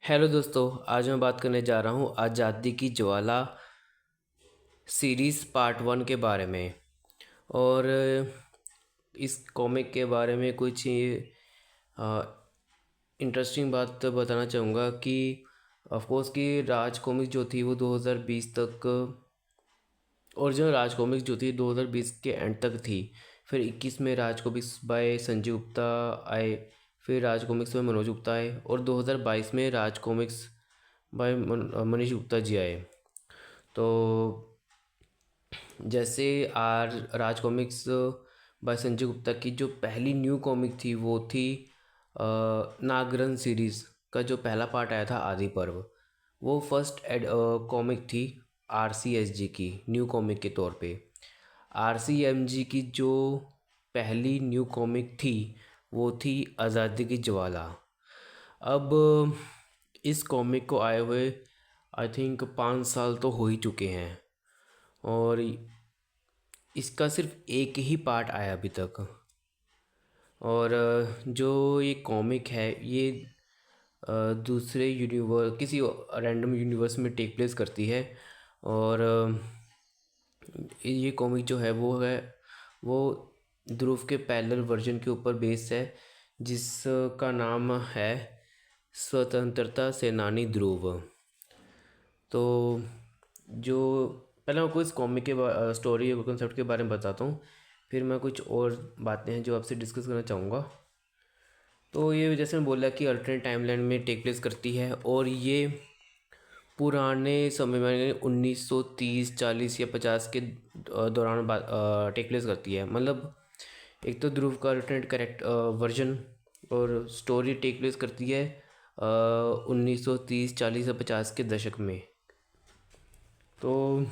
Hello दोस्तों, आज मैं बात करने जा रहा हूँ आज़ादी की ज्वाला सीरीज़ पार्ट 1 के बारे में। और इस कॉमिक के बारे में कुछ इंटरेस्टिंग बात बताना चाहूँगा कि ऑफ कोर्स कि राज कॉमिक्स जो थी वो 2020 तक, ओरिजिनल राज कॉमिक्स जो थी 2020 के एंड तक थी। फिर 21 में राज कॉमिक्स बाय संजय गुप्ता आए, फिर राज कॉमिक्स में मनोज गुप्ता आए और 2022 में राज कॉमिक्स बाय मनीष गुप्ता जी आए। तो जैसे राज कॉमिक्स बाय संजय गुप्ता की जो पहली न्यू कॉमिक थी वो थी नागरन सीरीज़ का जो पहला पार्ट आया था आदि पर्व। वो फर्स्ट कॉमिक थी RCSG की न्यू कॉमिक के तौर पे। RCMG की जो पहली न्यू कॉमिक थी वो थी आज़ादी की ज्वाला। अब इस कॉमिक को आए हुए आई थिंक 5 साल तो हो ही चुके हैं और इसका सिर्फ एक ही पार्ट आया अभी तक। और जो ये कॉमिक है ये दूसरे किसी रैंडम यूनिवर्स में टेक प्लेस करती है। और ये कॉमिक जो है वो ध्रुव के पैरेलल वर्जन के ऊपर बेस्ड है जिसका नाम है स्वतंत्रता सेनानी ध्रुव। तो जो पहले मैं आपको इस कॉमिक के स्टोरी और कंसेप्ट के बारे में बताता हूँ, फिर मैं कुछ और बातें हैं जो आपसे डिस्कस करना चाहूँगा। तो ये जैसे मैं बोला कि अल्टरनेट टाइमलाइन में टेक प्लेस करती है और ये पुराने समय में 1930 40 या 50 के दौरान टेक प्लेस करती है। मतलब एक तो ध्रुव का अल्टरनेट करेक्ट वर्जन और स्टोरी टेक प्लेस करती है 1930 40 या 50 के दशक में। तो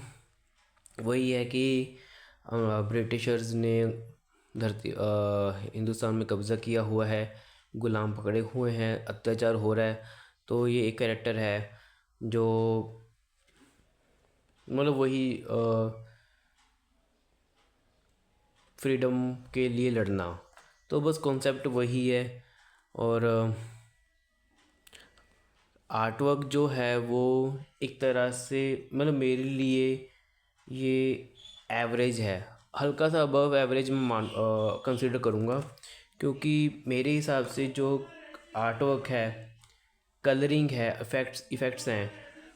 वही है कि ब्रिटिशर्स ने धरती हिंदुस्तान में कब्ज़ा किया हुआ है, गुलाम पकड़े हुए हैं, अत्याचार हो रहा है। तो ये एक कैरेक्टर है जो मतलब वही फ्रीडम के लिए लड़ना। तो बस कॉन्सेप्ट वही है। और आर्टवर्क जो है वो एक तरह से मतलब मेरे लिए ये एवरेज है, हल्का सा अबव एवरेज में कंसिडर करूँगा। क्योंकि मेरे हिसाब से जो आर्टवर्क है, कलरिंग है, इफ़ेक्ट्स हैं,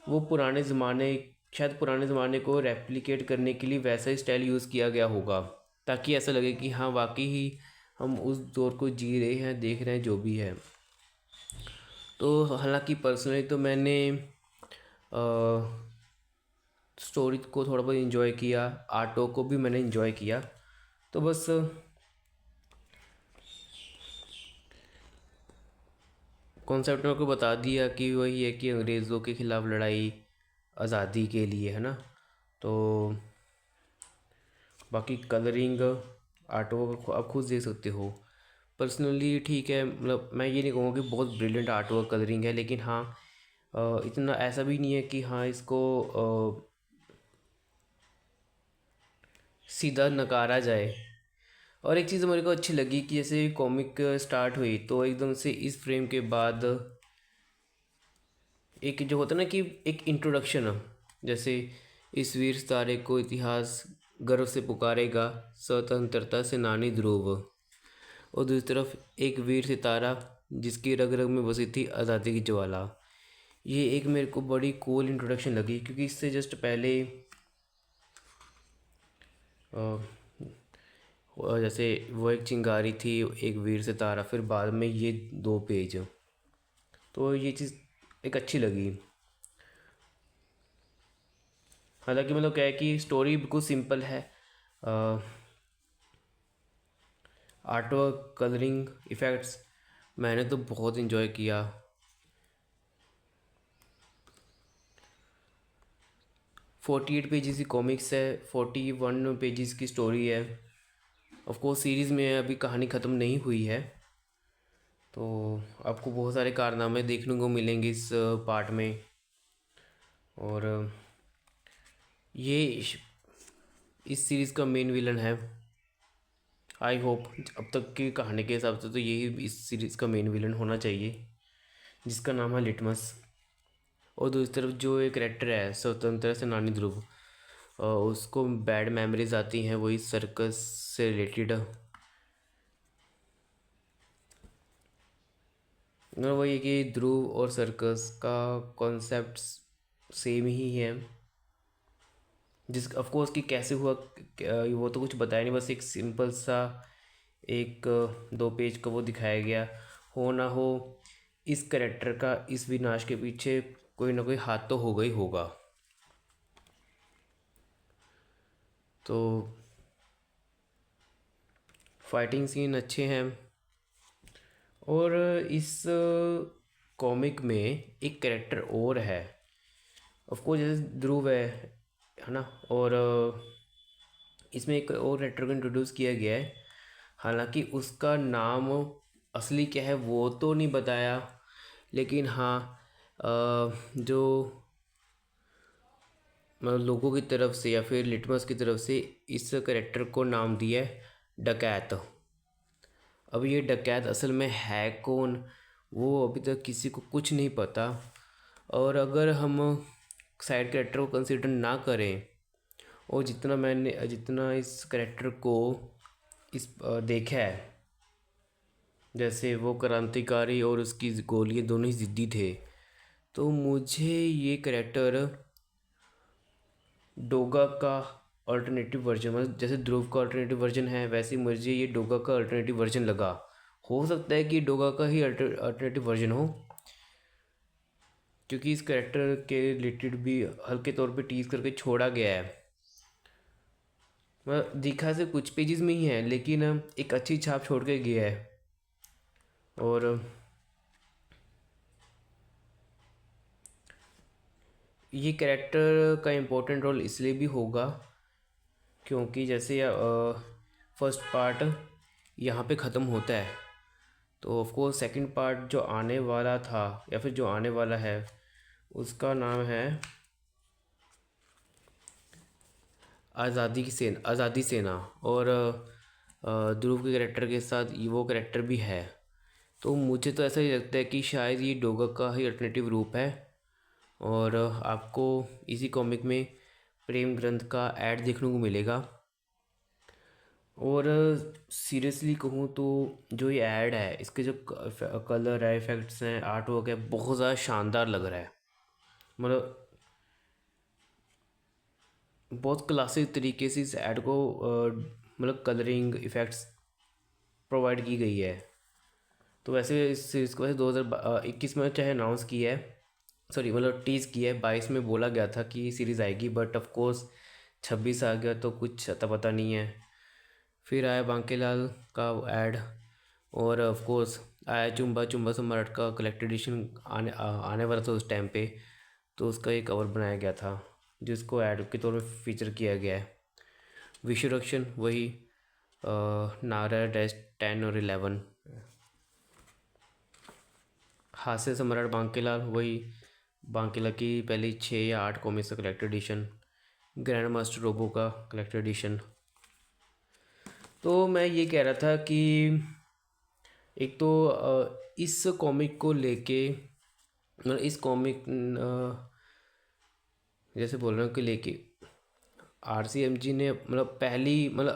वो पुराने ज़माने को रेप्लिकेट करने के लिए वैसा ही स्टाइल यूज़ किया गया होगा ताकि ऐसा लगे कि हाँ वाकई ही हम उस दौर को जी रहे हैं, देख रहे हैं जो भी है। तो हालांकि पर्सनली तो मैंने स्टोरी को थोड़ा बहुत इन्जॉय किया, आर्टो को भी मैंने इन्जॉय किया। तो बस कॉन्सेप्ट में आपको बता दिया कि वही है कि अंग्रेज़ों के ख़िलाफ़ लड़ाई आज़ादी के लिए है ना। तो बाकी कलरिंग आर्टो को आप खुद देख सकते हो। पर्सनली ठीक है, मतलब मैं ये नहीं कहूँगा कि बहुत ब्रिलियंट आर्ट वर्क कलरिंग है, लेकिन हाँ इतना ऐसा भी नहीं है कि हाँ इसको सीधा नकारा जाए। और एक चीज़ मेरे को अच्छी लगी कि जैसे कॉमिक स्टार्ट हुई तो एकदम से इस फ्रेम के बाद एक जो होता है ना कि एक इंट्रोडक्शन, जैसे इस वीर सितारे को इतिहास गर्व से पुकारेगा स्वतंत्रता सेनानी ध्रुव। और दूसरी तरफ एक वीर सितारा जिसकी रग रग में बसी थी आज़ादी की ज्वाला। ये एक मेरे को बड़ी कूल इंट्रोडक्शन लगी क्योंकि इससे जस्ट पहले जैसे वो एक चिंगारी थी, एक वीर सितारा, फिर बाद में ये 2 पेज। तो ये चीज़ एक अच्छी लगी। हालांकि मतलब क्या है कि स्टोरी बिल्कुल सिंपल है, आर्ट वर्क, कलरिंग, इफ़ेक्ट्स मैंने तो बहुत इन्जॉय किया। 48 पेजेस की कॉमिक्स है, 41 पेजेस की स्टोरी है। ऑफ कोर्स सीरीज़ में अभी कहानी ख़त्म नहीं हुई है, तो आपको बहुत सारे कारनामे देखने को मिलेंगे इस पार्ट में। और ये इस सीरीज़ का मेन विलन है। आई होप अब तक की कहानी के हिसाब से तो यही इस सीरीज़ का मेन विलन होना चाहिए, जिसका नाम है लिटमस। और दूसरी तरफ जो एक कैरेक्टर है स्वतंत्र सेनानी ध्रुव, उसको बैड मेमोरीज आती हैं वही सर्कस से रिलेटेड। और वही है कि ध्रुव और सर्कस का कॉन्सेप्ट सेम ही है। जिस ऑफ कोर्स कि कैसे हुआ वो तो कुछ बताया नहीं, बस एक सिंपल सा एक 2 पेज का वो दिखाया गया। हो ना हो इस करेक्टर का इस विनाश के पीछे कोई ना कोई हाथ तो होगा ही होगा। तो फाइटिंग सीन अच्छे हैं। और इस कॉमिक में एक कैरेक्टर और है, ऑफ कोर्स जैसे ध्रुव है ना। और इसमें एक और कैरेक्टर को इंट्रोड्यूस किया गया है, हालांकि उसका नाम असली क्या है वो तो नहीं बताया, लेकिन हाँ जो मतलब लोगों की तरफ से या फिर लिटमस की तरफ से इस कैरेक्टर को नाम दिया है डकैत। अब ये डकैत असल में है कौन वो अभी तक किसी को कुछ नहीं पता। और अगर हम साइड कैरेक्टर को कंसिडर ना करें, और जितना इस कैरेक्टर को देखा है, जैसे वो क्रांतिकारी और उसकी गोलियाँ दोनों ही ज़िद्दी थे, तो मुझे ये कैरेक्टर डोगा का अल्टरनेटिव वर्जन, मतलब जैसे ध्रुव का अल्टरनेटिव वर्जन है वैसे ही मुझे ये डोगा का अल्टरनेटिव वर्जन लगा। हो सकता है कि डोगा का ही अल्टरनेटिव वर्जन हो, क्योंकि इस कैरेक्टर के रिलेटेड भी हल्के तौर पे टीज करके छोड़ा गया है। मतलब दिखा से कुछ पेजेस में ही है, लेकिन एक अच्छी छाप छोड़ के गया है। और ये कैरेक्टर का इम्पोर्टेंट रोल इसलिए भी होगा क्योंकि जैसे फर्स्ट पार्ट यहाँ पे ख़त्म होता है, तो ऑफ कोर्स सेकंड पार्ट जो आने वाला था या फिर जो आने वाला है उसका नाम है आज़ादी सेना। और ध्रुव के कैरेक्टर के साथ वो कैरेक्टर भी है। तो मुझे तो ऐसा ही लगता है कि शायद ये डोगा का ही अल्टरनेटिव रूप है। और आपको इसी कॉमिक में प्रेम ग्रंथ का ऐड देखने को मिलेगा। और सीरियसली कहूँ तो जो ये ऐड है इसके जो कलर है, इफ़ेक्ट्स हैं, आर्ट वर्क है, बहुत ज़्यादा शानदार लग रहा है। मतलब बहुत क्लासिक तरीके से इस ऐड को मतलब कलरिंग इफ़ेक्ट्स प्रोवाइड की गई है। तो वैसे इस सीरीज़ को वैसे 2021 में चाहे अनाउंस किया है, सॉरी मतलब टीज़ किया है, 22 में बोला गया था कि सीरीज़ आएगी, बट ऑफ कोर्स 26 आ गया तो कुछ अता पता नहीं है। फिर आया बांकेलाल का ऐड, और ऑफ कोर्स आया चुम्बा चुम्बा सम्राट का कलेक्टेड एडिशन आने वाला था उस टाइम पे, तो उसका एक कवर बनाया गया था जिसको ऐड के तौर पे फीचर किया गया है। विश्वरक्षण वही नारा-10 और 11। हास्य सम्राट बांकेलाल वही बांकेला की पहली 6 या 8 कॉमिक्स का collected edition. Grand master robo का कलेक्टेड एडिशन। तो मैं ये कह रहा था कि एक तो इस कॉमिक को लेके मतलब इस कॉमिक जैसे बोल रहा हूँ कि लेके RCMG ने मतलब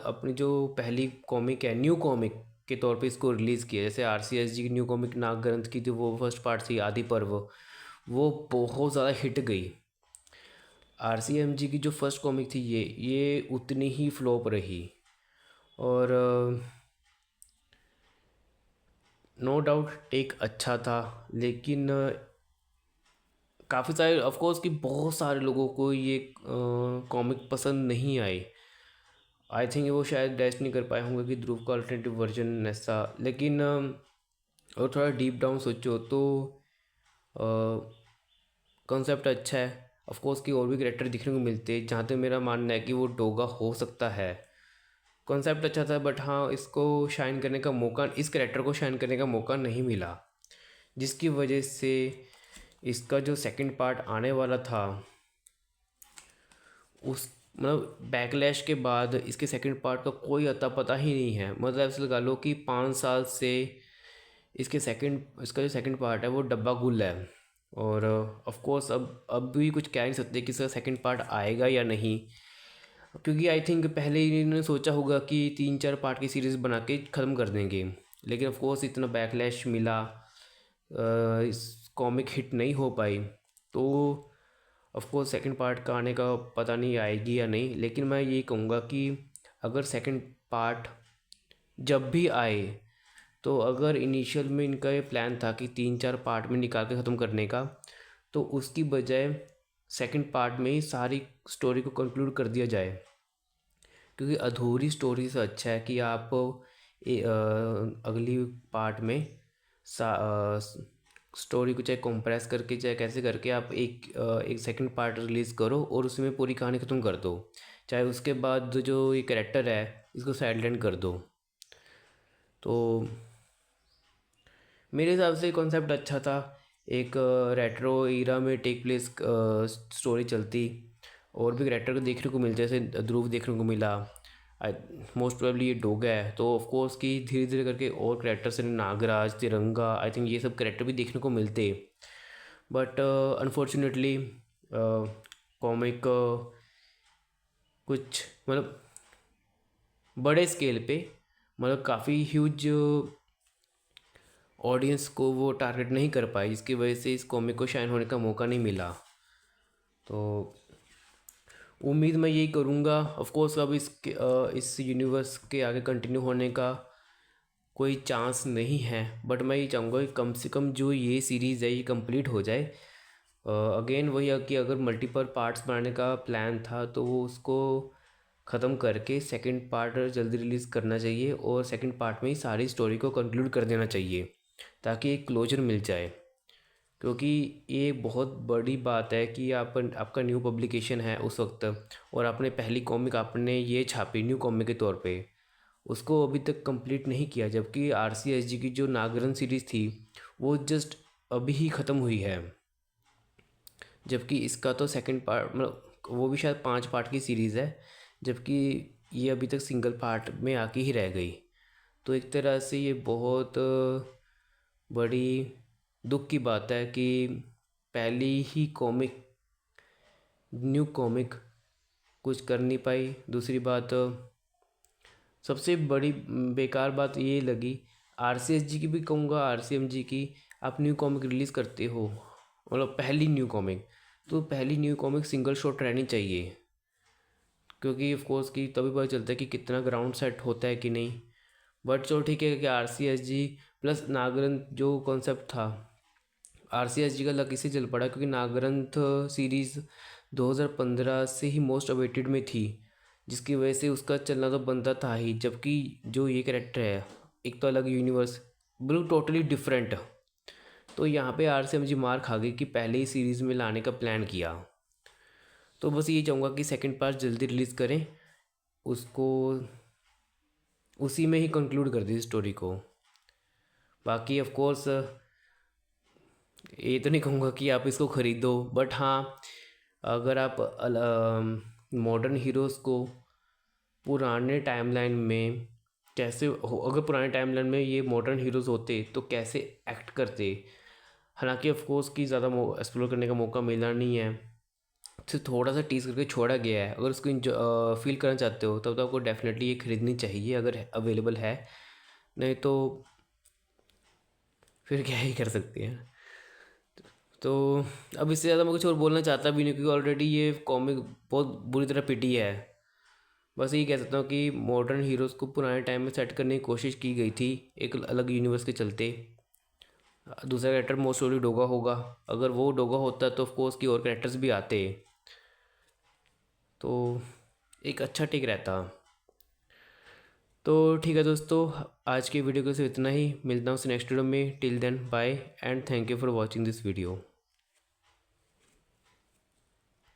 अपनी जो पहली कॉमिक है न्यू कॉमिक के तौर पे इसको रिलीज़ किया। जैसे RCSG की न्यू कॉमिक नाग ग्रंथ की जो वो फर्स्ट पार्ट थी आदि पर्व, वो बहुत ज़्यादा हिट गई। RCMG की जो फर्स्ट कॉमिक थी ये उतनी ही फ्लॉप रही। और नो डाउट टेक अच्छा था, लेकिन काफ़ी सारे ऑफ कोर्स कि बहुत सारे लोगों को ये कॉमिक पसंद नहीं आई। आई थिंक वो शायद डैश नहीं कर पाए होंगे कि ध्रुव का अल्टरनेटिव वर्जन ऐसा, लेकिन और थोड़ा डीप डाउन सोचो तो कॉन्सेप्ट अच्छा है। ऑफ कोर्स कि और भी कैरेक्टर दिखने को मिलते हैं, जहाँ तक मेरा मानना है कि वो डोगा हो सकता है। कॉन्सेप्ट अच्छा था, बट हाँ इसको शाइन करने का मौका, इस कैरेक्टर को शाइन करने का मौका नहीं मिला, जिसकी वजह से इसका जो सेकंड पार्ट आने वाला था उस मतलब बैकलैश के बाद इसके सेकंड पार्ट का कोई अता पता ही नहीं है। मतलब ऐसे लगा लो कि 5 साल से इसका जो सेकंड पार्ट है वो डब्बा गुल है। और ऑफ कोर्स अब भी कुछ कह नहीं सकते कि इसका सेकंड पार्ट आएगा या नहीं, क्योंकि आई थिंक पहले ही इन्होंने सोचा होगा कि 3-4 पार्ट की सीरीज़ बना के ख़त्म कर देंगे, लेकिन ऑफ कोर्स इतना बैकलैश मिला, इस कॉमिक हिट नहीं हो पाई, तो ऑफ कोर्स सेकंड पार्ट का आने का पता नहीं आएगी या नहीं। लेकिन मैं ये कहूँगा कि अगर सेकंड पार्ट जब भी आए, तो अगर इनिशियल में इनका ये प्लान था कि 3-4 पार्ट में निकाल के ख़त्म करने का, तो उसकी बजाय सेकंड पार्ट में ही सारी स्टोरी को कंक्लूड कर दिया जाए, क्योंकि अधूरी स्टोरी से अच्छा है कि आप अगली पार्ट में स्टोरी को चाहे कंप्रेस करके चाहे कैसे करके आप एक सेकंड पार्ट रिलीज़ करो और उसमें पूरी कहानी ख़त्म कर दो, चाहे उसके बाद जो ये कैरेक्टर है इसको साइडलाइन कर दो। तो मेरे हिसाब से कॉन्सेप्ट अच्छा था, एक रेट्रो ईरा में टेक प्लेस स्टोरी चलती, और भी कैरेक्टर को देखने को मिलते, जैसे ध्रुव देखने को मिला, मोस्ट प्रोबेबली ये डोगा है, तो ऑफ कोर्स कि धीरे धीरे करके और कैरेक्टर्स, नागराज, तिरंगा, आई थिंक ये सब कैरेक्टर भी देखने को मिलते। बट अनफॉर्चुनेटली कॉमिक कुछ मतलब बड़े स्केल पे, मतलब काफ़ी ह्यूज ऑडियंस को वो टारगेट नहीं कर पाई, जिसकी वजह से इस कॉमिक को शाइन होने का मौका नहीं मिला। तो उम्मीद मैं यही करूँगा, ऑफ कोर्स अब इस यूनिवर्स के आगे कंटिन्यू होने का कोई चांस नहीं है, बट मैं ये चाहूँगा कि कम से कम जो ये सीरीज़ है ये कंप्लीट हो जाए। अगेन वही है कि अगर मल्टीपल पार्ट्स बनाने का प्लान था तो वो उसको ख़त्म करके सेकंड पार्ट जल्दी रिलीज़ करना चाहिए, और सेकंड पार्ट में ही सारी स्टोरी को कंक्लूड कर देना चाहिए, ताकि एक क्लोजर मिल जाए। क्योंकि ये बहुत बड़ी बात है कि आपका न्यू पब्लिकेशन है उस वक्त, और आपने पहली कॉमिक आपने ये छापी न्यू कॉमिक के तौर पे, उसको अभी तक कंप्लीट नहीं किया, जबकि RCSG की जो नागरन सीरीज़ थी वो जस्ट अभी ही ख़त्म हुई है, जबकि इसका तो सेकंड पार्ट मतलब वो भी शायद 5 पार्ट की सीरीज़ है, जबकि ये अभी तक सिंगल पार्ट में आके ही रह गई। तो एक तरह से ये बहुत बड़ी दुख की बात है कि पहली ही कॉमिक, न्यू कॉमिक कुछ कर नहीं पाई। दूसरी बात, सबसे बड़ी बेकार बात ये लगी RCSG की भी कहूँगा, RCMG की, आप न्यू कॉमिक रिलीज़ करते हो, मतलब पहली न्यू कॉमिक, तो पहली न्यू कॉमिक सिंगल शॉट रहनी चाहिए, क्योंकि ऑफ कोर्स कि तभी पता चलता है कि कितना ग्राउंड सेट होता है कि नहीं। बट चलो ठीक है कि RCSG प्लस नागरंथ जो कॉन्सेप्ट था, RCSG का लक इसे चल पड़ा क्योंकि नागरंथ सीरीज़ 2015 से ही मोस्ट अवेटेड में थी, जिसकी वजह से उसका चलना तो बनता था ही, जबकि जो ये कैरेक्टर है एक तो अलग यूनिवर्स, बिल्कुल टोटली डिफरेंट। तो यहाँ पे RCMG मार खा गई कि पहले ही सीरीज़ में लाने का प्लान किया। तो बस ये चाहूँगा कि सेकंड पार्ट जल्दी रिलीज़ करें, उसको उसी में ही कंक्लूड कर दी स्टोरी को। बाकी ऑफ कोर्स ये तो नहीं कहूँगा कि आप इसको ख़रीदो, बट हाँ, अगर आप मॉडर्न हीरोज़ को पुराने टाइमलाइन में कैसे हो, अगर पुराने टाइमलाइन में ये मॉडर्न हीरोज़ होते तो कैसे एक्ट करते, हालांकि ऑफ कोर्स की ज़्यादा एक्सप्लोर करने का मौका मिला नहीं है, सिर्फ थोड़ा सा टीज़ करके छोड़ा गया है। अगर उसको फील करना चाहते हो तब तो आपको डेफिनेटली ये ख़रीदनी चाहिए अगर अवेलेबल है, नहीं तो फिर क्या ही कर सकते हैं। तो अब इससे ज़्यादा मैं कुछ और बोलना चाहता भी नहीं, क्योंकि ऑलरेडी ये कॉमिक बहुत बुरी तरह पिटी है। बस यही कह सकता हूँ कि मॉडर्न हीरोज़ को पुराने टाइम में सेट करने की कोशिश की गई थी एक अलग यूनिवर्स के चलते। दूसरा कैरेक्टर मोस्ट प्रोबेबली डोगा होगा, अगर वो डोगा होता तो ऑफ कोर्स की और कैरेक्टर्स भी आते, तो एक अच्छा टेक रहता। तो ठीक है दोस्तों, आज के वीडियो को सिर्फ इतना ही, मिलता हूँ नेक्स्ट वीडियो में। Till then bye and thank you for watching this video.